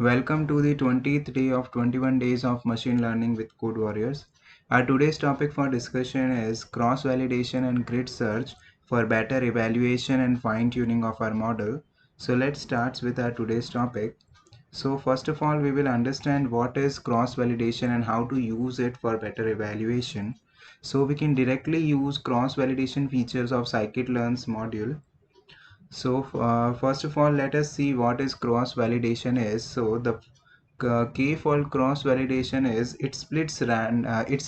Welcome to the 20th day of 21 days of machine learning with Code Warriors. Our today's topic for discussion is cross-validation and grid search for better evaluation and fine-tuning of our model. So let's start with our today's topic. So first of all, we will understand what is cross-validation and how to use it for better evaluation. So we can directly use cross-validation features of scikit-learn's module. So first of all, let us see what is cross validation is. So the k-fold cross validation is it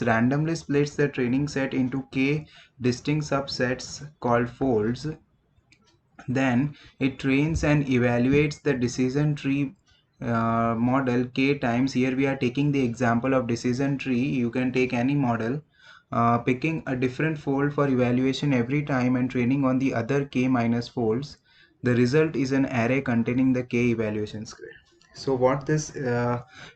randomly splits the training set into k distinct subsets called folds. Then it trains and evaluates the decision tree model k times. Here we are taking the example of decision tree. You can take any model, picking a different fold for evaluation every time and training on the other k minus folds. The result is an array containing the k evaluation square. So what this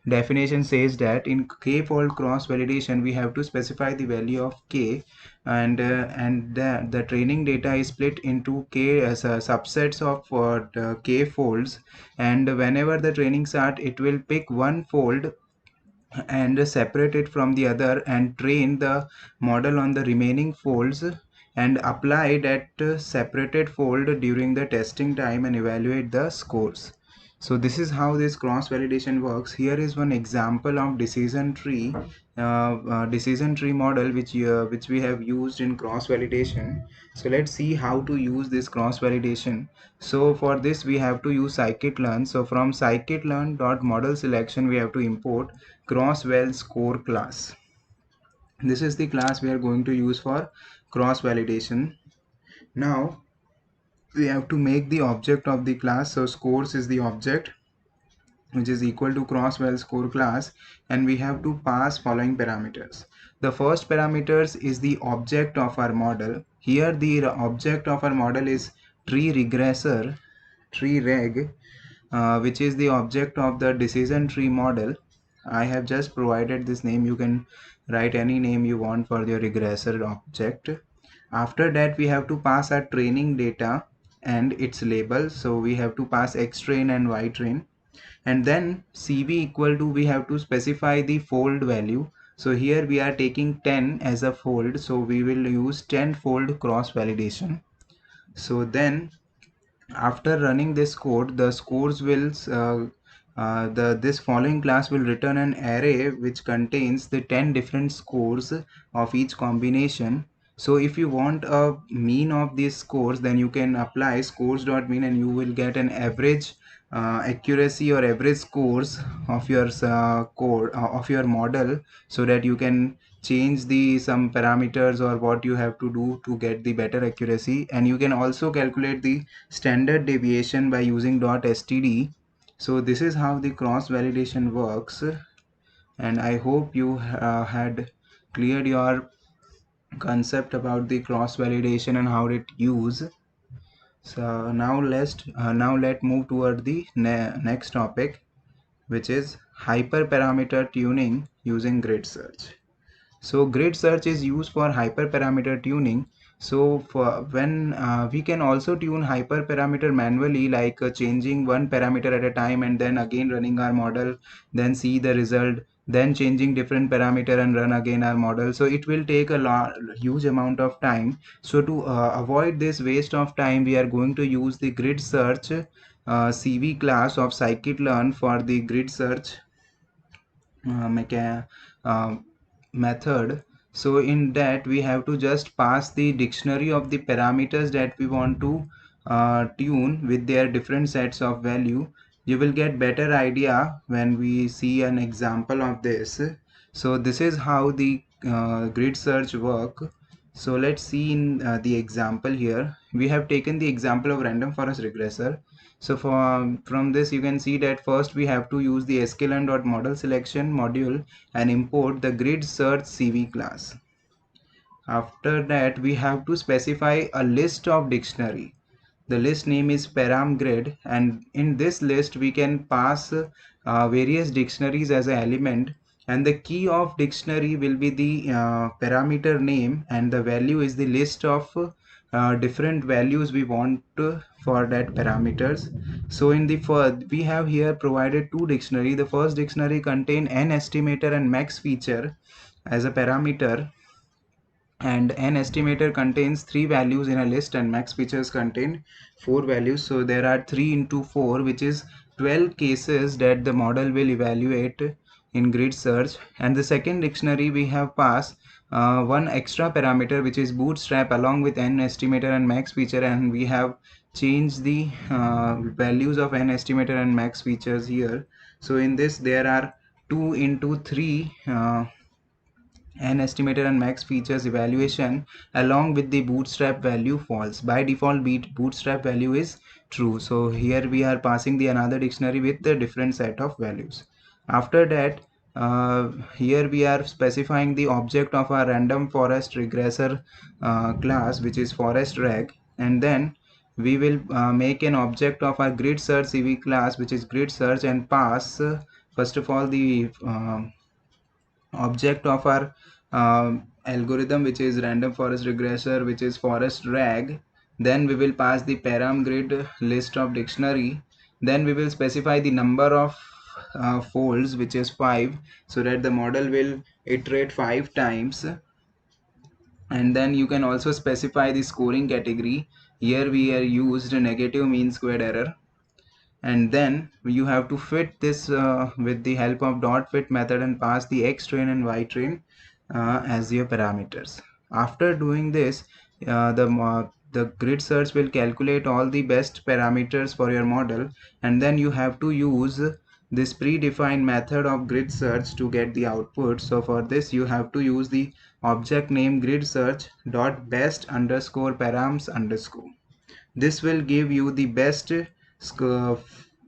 definition says that in k-fold cross validation we have to specify the value of k, and the training data is split into k as subsets of the k folds, and whenever the training start it will pick one fold and separate it from the other and train the model on the remaining folds and apply that separated fold during the testing time and evaluate the scores. So this is how this cross validation works. Here is one example of decision tree model which we have used in cross validation. So let's see how to use this cross validation. So for this we have to use scikit-learn. So from scikit-learn.model selection we have to import cross-val score class. This is the class we are going to use for cross validation. Now we have to make the object of the class. So scores is the object which is equal to cross-val score class, and we have to pass following parameters. The first parameters is the object of our model. Here the object of our model is tree regressor, tree reg, which is the object of the decision tree model. I have just provided this name. You can write any name you want for your regressor object. After that we have to pass our training data and its label. So we have to pass x train and y train, and then cv equal to, we have to specify the fold value. So here we are taking 10 as a fold, so we will use 10 fold cross validation. So then after running this code, the scores will this following class will return an array which contains the 10 different scores of each combination. So if you want a mean of these scores, then you can apply scores.mean and you will get an average accuracy or average scores of your code of your model, so that you can change the some parameters or what you have to do to get the better accuracy. And you can also calculate the standard deviation by using .std. So this is how the cross validation works, and I hope you had cleared your concept about the cross validation and how it use. So now let move toward the next topic, which is hyperparameter tuning using grid search. So grid search is used for hyperparameter tuning. So for when we can also tune hyperparameter manually, like changing one parameter at a time and then again running our model, then see the result, then changing different parameter and run again our model. So it will take a huge amount of time. So to avoid this waste of time, we are going to use the grid search cv class of scikit-learn for the grid search uh, method. So in that we have to just pass the dictionary of the parameters that we want to tune with their different sets of value. You will get better idea when we see an example of this. So this is how the grid search work. So let's see in the example. Here we have taken the example of random forest regressor. So from this you can see that first we have to use the sklearn.model selection module and import the grid search cv class. After that we have to specify a list of dictionary. The list name is paramgrid, and in this list we can pass various dictionaries as an element, and the key of dictionary will be the parameter name, and the value is the list of different values we want for that parameters. So in the first, we have here provided two dictionary. The first dictionary contain n estimator and max feature as a parameter, and n estimator contains 3 values in a list and max features contain 4 values. So there are 3 into 4, which is 12 cases that the model will evaluate in grid search. And the second dictionary, we have passed one extra parameter, which is bootstrap, along with n estimator and max feature, and we have changed the values of n estimator and max features here. So in this there are 2 into 3 and estimator and max features evaluation, along with the bootstrap value false. By default bootstrap value is true. So here we are passing the another dictionary with the different set of values. After that, here we are specifying the object of our random forest regressor class, which is forest reg, and then we will make an object of our grid search cv class, which is grid search, and pass first of all the object of our algorithm, which is random forest regressor, which is forest rag. Then we will pass the param grid list of dictionary. Then we will specify the number of folds, which is 5, so that the model will iterate 5 times. And then you can also specify the scoring category. Here we are used negative mean squared error. And then you have to fit this with the help of dot fit method and pass the x train and y train as your parameters. After doing this, the grid search will calculate all the best parameters for your model, and then you have to use this predefined method of grid search to get the output. So for this you have to use the object name grid search dot best underscore params underscore. This will give you the best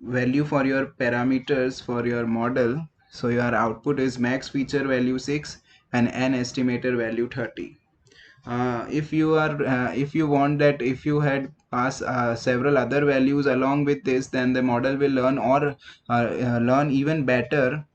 value for your parameters for your model. So your output is max feature value 6 and n estimator value 30. If you want that, if you had passed several other values along with this, then the model will learn or learn even better.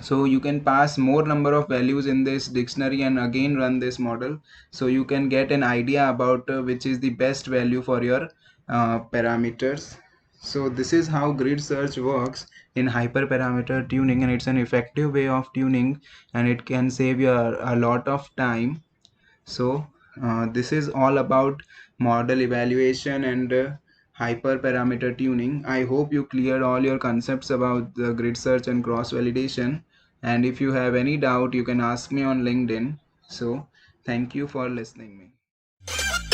So you can pass more number of values in this dictionary and again run this model, so you can get an idea about which is the best value for your parameters. So this is how grid search works in hyperparameter tuning, and it's an effective way of tuning, and it can save you a lot of time. So this is all about model evaluation and hyperparameter tuning. I hope you cleared all your concepts about the grid search and cross validation. And if you have any doubt, you can ask me on LinkedIn. So thank you for listening me.